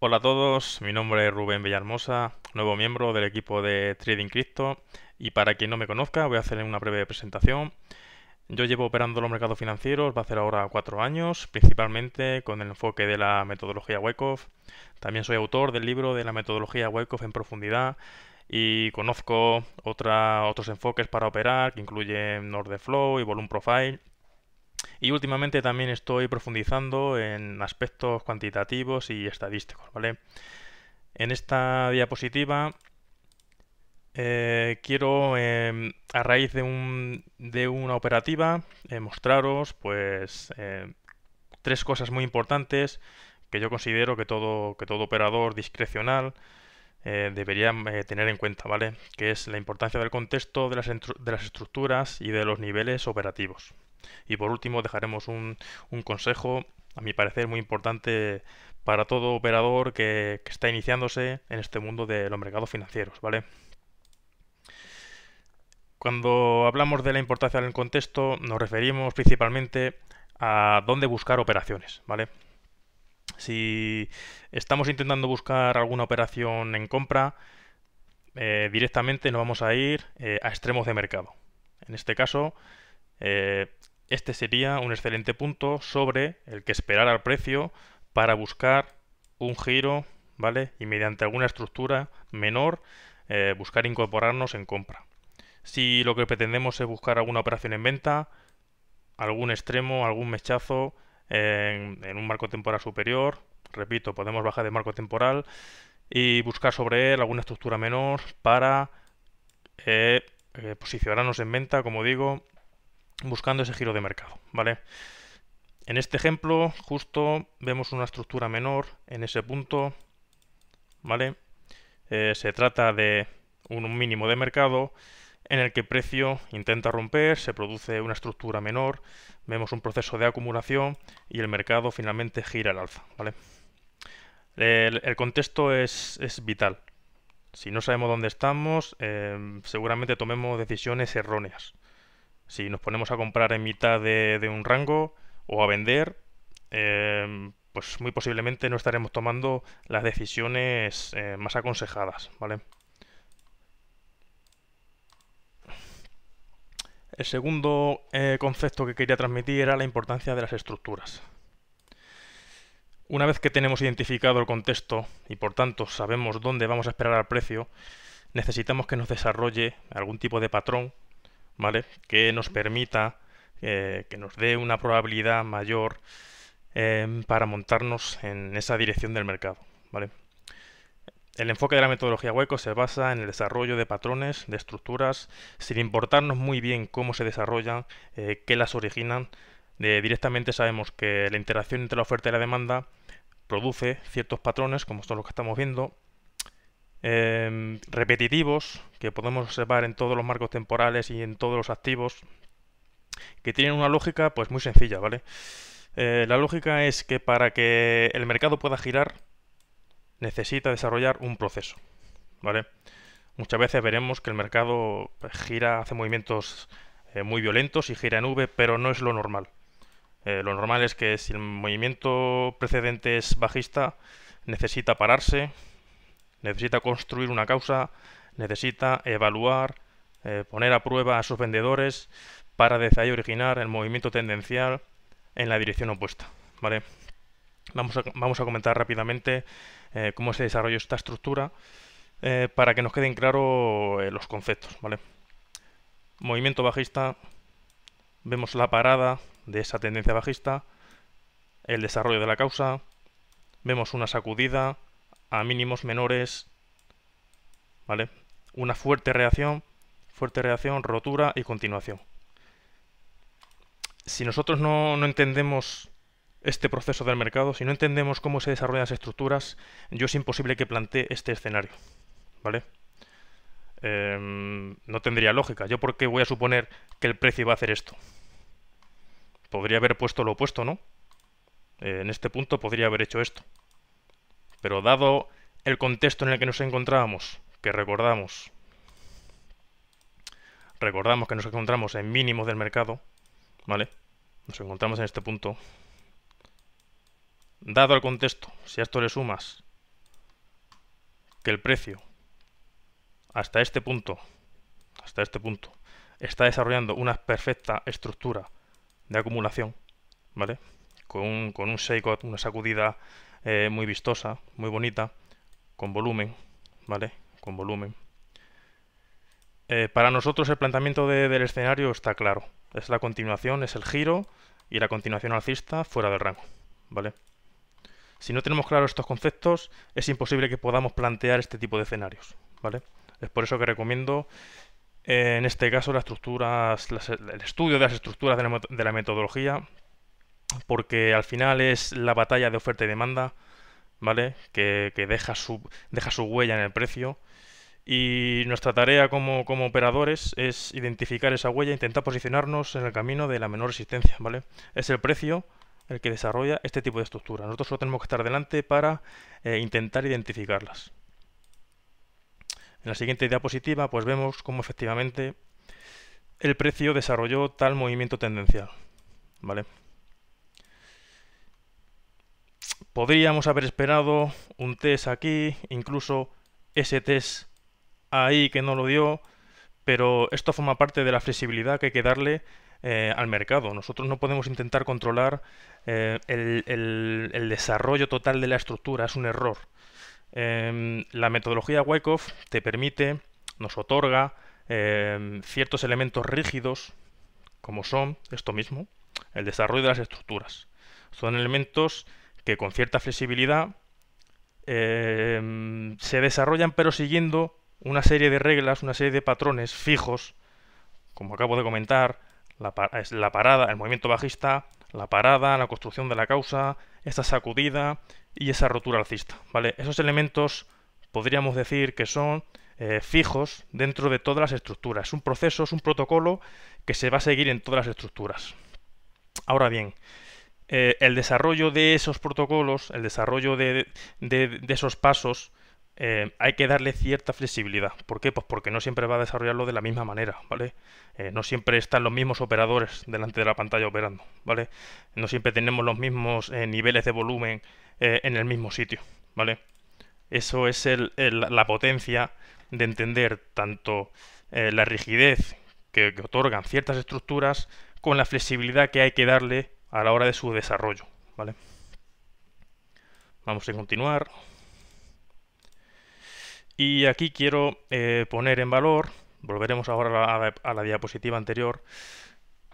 Hola a todos, mi nombre es Rubén Villahermosa, nuevo miembro del equipo de Trading Crypto, y para quien no me conozca voy a hacer una breve presentación. Yo llevo operando los mercados financieros, va a ser ahora 4 años, principalmente con el enfoque de la metodología Wyckoff. También soy autor del libro de la metodología Wyckoff en profundidad y conozco otros enfoques para operar que incluyen Order Flow y Volume Profile. Y últimamente también estoy profundizando en aspectos cuantitativos y estadísticos, ¿vale? En esta diapositiva quiero, a raíz de una operativa, mostraros pues tres cosas muy importantes que yo considero que todo operador discrecional debería tener en cuenta, ¿vale? Que es la importancia del contexto, de las estructuras y de los niveles operativos. Y por último dejaremos un consejo, a mi parecer, muy importante para todo operador que está iniciándose en este mundo de los mercados financieros, ¿vale? Cuando hablamos de la importancia del contexto, nos referimos principalmente a dónde buscar operaciones, ¿vale? Si estamos intentando buscar alguna operación en compra, directamente nos vamos a ir a extremos de mercado. En este caso, eh, este sería un excelente punto sobre el que esperar al precio para buscar un giro, ¿vale? Y mediante alguna estructura menor, buscar incorporarnos en compra. Si lo que pretendemos es buscar alguna operación en venta, algún extremo, algún mechazo en un marco temporal superior, repito, podemos bajar de marco temporal y buscar sobre él alguna estructura menor para posicionarnos en venta, como digo, buscando ese giro de mercado, ¿vale? En este ejemplo, justo vemos una estructura menor en ese punto, ¿vale? Se trata de un mínimo de mercado en el que el precio intenta romper, se produce una estructura menor, vemos un proceso de acumulación y el mercado finalmente gira al alza, ¿vale? El contexto es vital. Si no sabemos dónde estamos, seguramente tomemos decisiones erróneas. Si nos ponemos a comprar en mitad de un rango o a vender, pues muy posiblemente no estaremos tomando las decisiones más aconsejadas, ¿vale? El segundo concepto que quería transmitir era la importancia de las estructuras. Una vez que tenemos identificado el contexto y por tanto sabemos dónde vamos a esperar al precio, necesitamos que nos desarrolle algún tipo de patrón, ¿vale? Que nos permita, que nos dé una probabilidad mayor para montarnos en esa dirección del mercado, ¿vale? El enfoque de la metodología Hueco se basa en el desarrollo de patrones, de estructuras, sin importarnos muy bien cómo se desarrollan, qué las originan. Directamente sabemos que la interacción entre la oferta y la demanda produce ciertos patrones, como son los que estamos viendo, repetitivos, que podemos observar en todos los marcos temporales y en todos los activos, que tienen una lógica pues muy sencilla, ¿vale? La lógica es que para que el mercado pueda girar, necesita desarrollar un proceso, ¿vale? Muchas veces veremos que el mercado pues, gira, hace movimientos muy violentos y gira en V, pero no es lo normal. Lo normal es que si el movimiento precedente es bajista, necesita pararse, necesita construir una causa, necesita evaluar, poner a prueba a sus vendedores para desde ahí originar el movimiento tendencial en la dirección opuesta, ¿vale? Vamos a comentar rápidamente cómo se desarrolló esta estructura para que nos queden claros los conceptos, ¿vale? Movimiento bajista, vemos la parada de esa tendencia bajista, el desarrollo de la causa, vemos una sacudida a mínimos menores, ¿vale? Una fuerte reacción, rotura y continuación. Si nosotros no entendemos este proceso del mercado, si no entendemos cómo se desarrollan las estructuras, yo es imposible que plantee este escenario, ¿vale? No tendría lógica. ¿Yo por qué voy a suponer que el precio va a hacer esto? Podría haber puesto lo opuesto, ¿no? En este punto podría haber hecho esto. Pero dado el contexto en el que nos encontrábamos, que recordamos que nos encontramos en mínimos del mercado, ¿vale? Nos encontramos en este punto. Dado el contexto, si a esto le sumas que el precio hasta este punto, está desarrollando una perfecta estructura de acumulación, ¿vale? Con un shake-out, una sacudida muy vistosa, muy bonita, con volumen, ¿vale? Con volumen. Para nosotros el planteamiento del escenario está claro. Es la continuación, es el giro y la continuación alcista fuera del rango, ¿vale? Si no tenemos claros estos conceptos, es imposible que podamos plantear este tipo de escenarios, ¿vale? Es por eso que recomiendo, en este caso, el estudio de las estructuras de la metodología, porque al final es la batalla de oferta y demanda, ¿vale? Que deja su huella en el precio. Y nuestra tarea como operadores es identificar esa huella e intentar posicionarnos en el camino de la menor resistencia, ¿vale? Es el precio el que desarrolla este tipo de estructura. Nosotros solo tenemos que estar delante para intentar identificarlas. En la siguiente diapositiva pues vemos cómo efectivamente el precio desarrolló tal movimiento tendencial, ¿vale? Podríamos haber esperado un test aquí, incluso ese test ahí que no lo dio, pero esto forma parte de la flexibilidad que hay que darle al mercado. Nosotros no podemos intentar controlar el desarrollo total de la estructura, es un error. La metodología Wyckoff te permite, nos otorga ciertos elementos rígidos, como son esto mismo, el desarrollo de las estructuras. Son elementos que con cierta flexibilidad se desarrollan pero siguiendo una serie de reglas, una serie de patrones fijos, como acabo de comentar, la parada, el movimiento bajista, la parada, la construcción de la causa, esa sacudida y esa rotura alcista, ¿vale? Esos elementos podríamos decir que son fijos dentro de todas las estructuras. Es un proceso, es un protocolo que se va a seguir en todas las estructuras. Ahora bien, el desarrollo de esos protocolos, el desarrollo de esos pasos, hay que darle cierta flexibilidad. ¿Por qué? Pues porque no siempre va a desarrollarlo de la misma manera, ¿vale? No siempre están los mismos operadores delante de la pantalla operando, ¿vale? No siempre tenemos los mismos niveles de volumen en el mismo sitio, ¿vale? Eso es la potencia de entender tanto la rigidez que otorgan ciertas estructuras con la flexibilidad que hay que darle a la hora de su desarrollo, ¿vale? Vamos a continuar. Y aquí quiero poner en valor, volveremos ahora a la diapositiva anterior,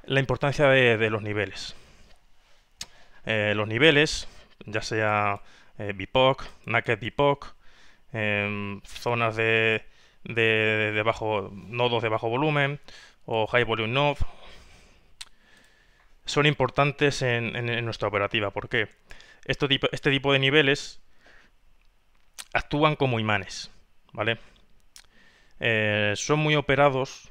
la importancia de los niveles. Los niveles, ya sea BIPOC, Naked BIPOC, zonas nodos de bajo volumen o High Volume Node, son importantes en nuestra operativa. ¿Por qué? Este tipo de niveles actúan como imanes, ¿vale? Son muy operados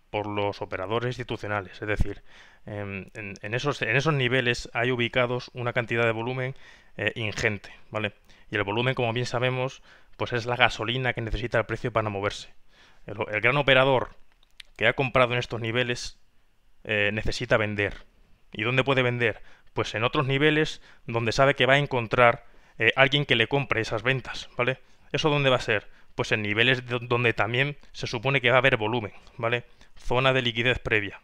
por los operadores institucionales, es decir, en esos niveles hay ubicados una cantidad de volumen ingente, ¿vale? Y el volumen, como bien sabemos, pues es la gasolina que necesita el precio para moverse. El gran operador que ha comprado en estos niveles necesita vender. ¿Y dónde puede vender? Pues en otros niveles donde sabe que va a encontrar alguien que le compre esas ventas, ¿vale? ¿Eso dónde va a ser? Pues en niveles donde también se supone que va a haber volumen, ¿vale? Zona de liquidez previa.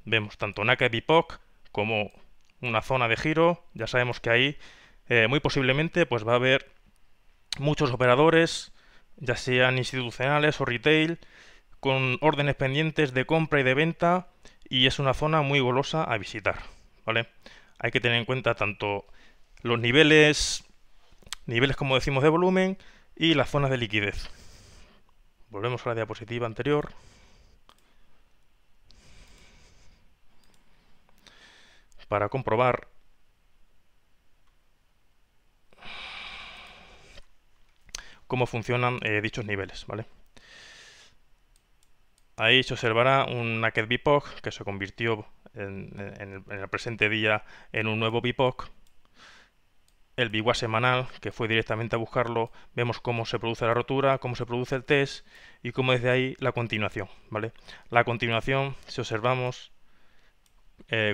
Vemos tanto Naked BIPOC como una zona de giro. Ya sabemos que ahí muy posiblemente pues va a haber muchos operadores, ya sean institucionales o retail, con órdenes pendientes de compra y de venta, y es una zona muy golosa a visitar, ¿vale? Hay que tener en cuenta tanto los niveles como decimos de volumen y las zonas de liquidez. Volvemos a la diapositiva anterior. Para comprobar cómo funcionan dichos niveles, ¿vale? Ahí se observará un Naked BIPOC que se convirtió en el presente día en un nuevo BIPOC. El BIWA semanal, que fue directamente a buscarlo, vemos cómo se produce la rotura, cómo se produce el test y cómo desde ahí la continuación, ¿vale? La continuación, si observamos,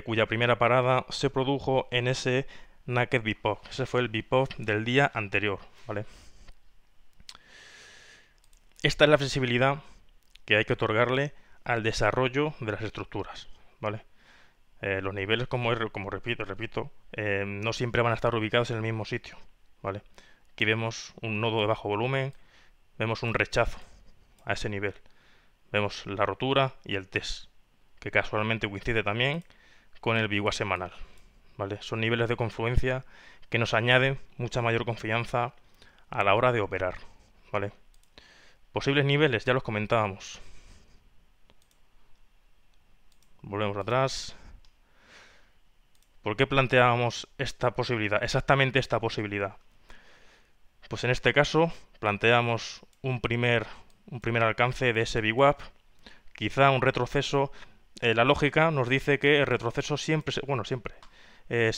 cuya primera parada se produjo en ese Naked BIPOC. Ese fue el BIPOC del día anterior, ¿vale? Esta es la flexibilidad que hay que otorgarle al desarrollo de las estructuras, ¿vale? Los niveles, como repito, no siempre van a estar ubicados en el mismo sitio, ¿vale? Aquí vemos un nodo de bajo volumen, vemos un rechazo a ese nivel, vemos la rotura y el test, que casualmente coincide también con el BIWA semanal, ¿vale? Son niveles de confluencia que nos añaden mucha mayor confianza a la hora de operar, ¿vale? Posibles niveles, ya los comentábamos. Volvemos atrás. ¿Por qué planteábamos esta posibilidad? Exactamente esta posibilidad. Pues en este caso planteamos un primer alcance de ese VWAP, quizá un retroceso. La lógica nos dice que el retroceso siempre se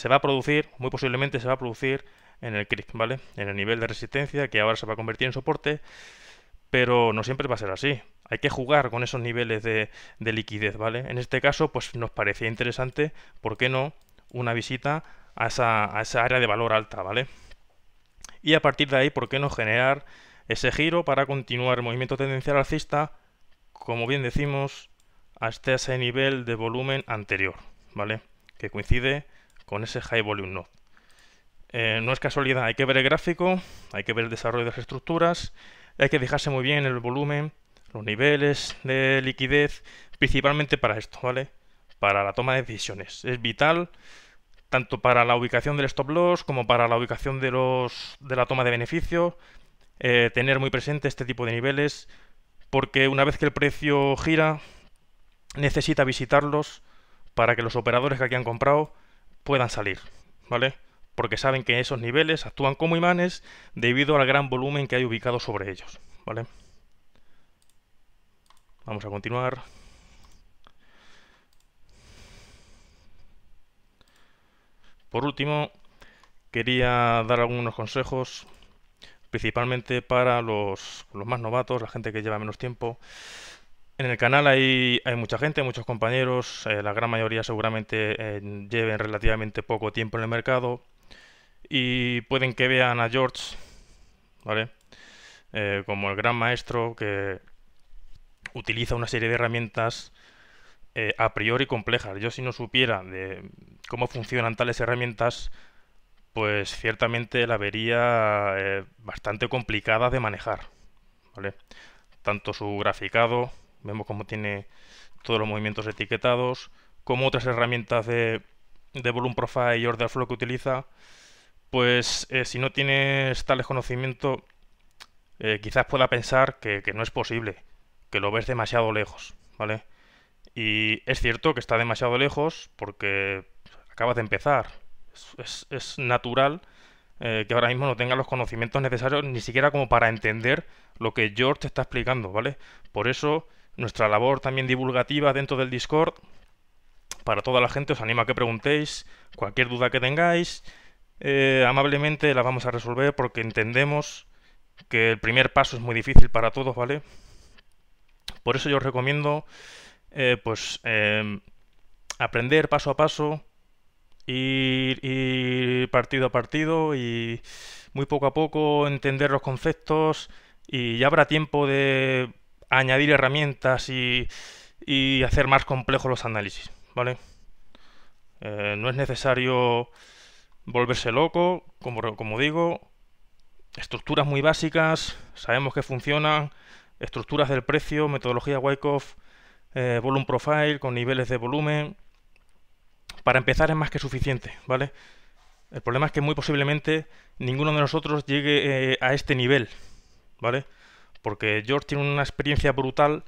va a producir, muy posiblemente se va a producir en el CRIC, ¿vale? En el nivel de resistencia, que ahora se va a convertir en soporte, pero no siempre va a ser así. Hay que jugar con esos niveles de liquidez, ¿vale? En este caso, pues nos parecía interesante, ¿por qué no?, una visita a esa área de valor alta, ¿vale? Y a partir de ahí, ¿por qué no generar ese giro para continuar el movimiento tendencial alcista, como bien decimos, hasta ese nivel de volumen anterior, ¿vale? Que coincide con ese High Volume Node. No es casualidad, hay que ver el gráfico, hay que ver el desarrollo de las estructuras, hay que fijarse muy bien en el volumen, los niveles de liquidez, principalmente para esto, ¿vale? Para la toma de decisiones. Es vital tanto para la ubicación del stop loss como para la ubicación de la toma de beneficio, tener muy presente este tipo de niveles, porque una vez que el precio gira, necesita visitarlos para que los operadores que aquí han comprado puedan salir, ¿vale? Porque saben que esos niveles actúan como imanes debido al gran volumen que hay ubicado sobre ellos, ¿vale? Vamos a continuar. Por último, quería dar algunos consejos, principalmente para los más novatos, la gente que lleva menos tiempo. En el canal hay mucha gente, muchos compañeros, la gran mayoría seguramente lleven relativamente poco tiempo en el mercado y pueden que vean a George, ¿vale? Como el gran maestro que utiliza una serie de herramientas a priori complejas. Yo, si no supiera de cómo funcionan tales herramientas, pues ciertamente la vería bastante complicada de manejar, ¿vale? Tanto su graficado, vemos cómo tiene todos los movimientos etiquetados, como otras herramientas de volume profile y order flow que utiliza, pues si no tienes tales conocimientos, quizás pueda pensar que no es posible, que lo ves demasiado lejos, ¿vale? Y es cierto que está demasiado lejos porque acabas de empezar. Es natural que ahora mismo no tengas los conocimientos necesarios ni siquiera como para entender lo que George te está explicando, ¿vale? Por eso nuestra labor también divulgativa dentro del Discord, para toda la gente, os animo a que preguntéis cualquier duda que tengáis, amablemente la vamos a resolver porque entendemos que el primer paso es muy difícil para todos, ¿vale? Por eso yo os recomiendo aprender paso a paso, ir partido a partido y muy poco a poco entender los conceptos, y ya habrá tiempo de añadir herramientas y hacer más complejos los análisis, ¿vale? No es necesario volverse loco, como digo, estructuras muy básicas, sabemos que funcionan, estructuras del precio, metodología Wyckoff, volume profile con niveles de volumen. Para empezar es más que suficiente, ¿vale? El problema es que muy posiblemente ninguno de nosotros llegue a este nivel, ¿vale? Porque George tiene una experiencia brutal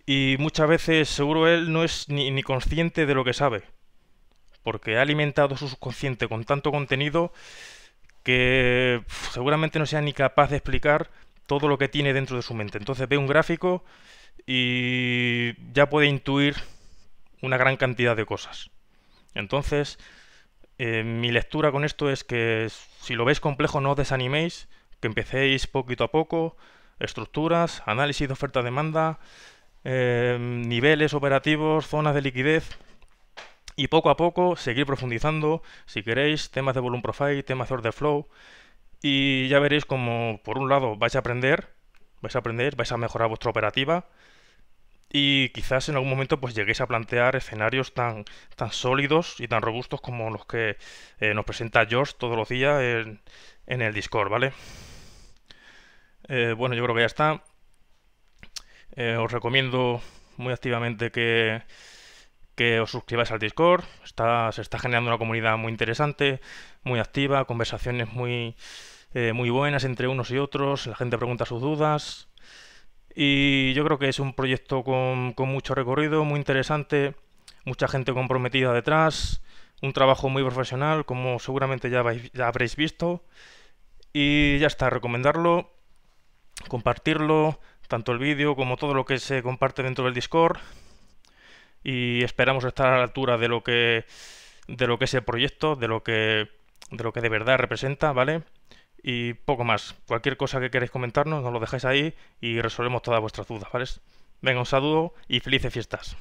y muchas veces seguro él no es ni consciente de lo que sabe, porque ha alimentado su subconsciente con tanto contenido que seguramente no sea ni capaz de explicar todo lo que tiene dentro de su mente. Entonces ve un gráfico y ya puede intuir una gran cantidad de cosas. Entonces, mi lectura con esto es que si lo veis complejo no os desaniméis, que empecéis poquito a poco, estructuras, análisis de oferta-demanda, niveles operativos, zonas de liquidez, y poco a poco seguir profundizando, si queréis, temas de volume profile, temas de order flow, y ya veréis como por un lado vais a aprender vais a aprender, vais a mejorar vuestra operativa y quizás en algún momento pues lleguéis a plantear escenarios tan sólidos y tan robustos como los que nos presenta George todos los días en el Discord, ¿vale? Bueno, yo creo que ya está. Os recomiendo muy activamente que os suscribáis al Discord. Se está generando una comunidad muy interesante, muy activa, conversaciones muy buenas entre unos y otros. La gente pregunta sus dudas. Y yo creo que es un proyecto con mucho recorrido, muy interesante, mucha gente comprometida detrás, un trabajo muy profesional, como seguramente ya habréis visto. Y ya está, recomendarlo, compartirlo, tanto el vídeo como todo lo que se comparte dentro del Discord. Y esperamos estar a la altura de lo que es el proyecto, de lo que de verdad representa, ¿vale? Y poco más. Cualquier cosa que queráis comentarnos, nos lo dejáis ahí y resolvemos todas vuestras dudas, ¿vale? Venga, un saludo y felices fiestas.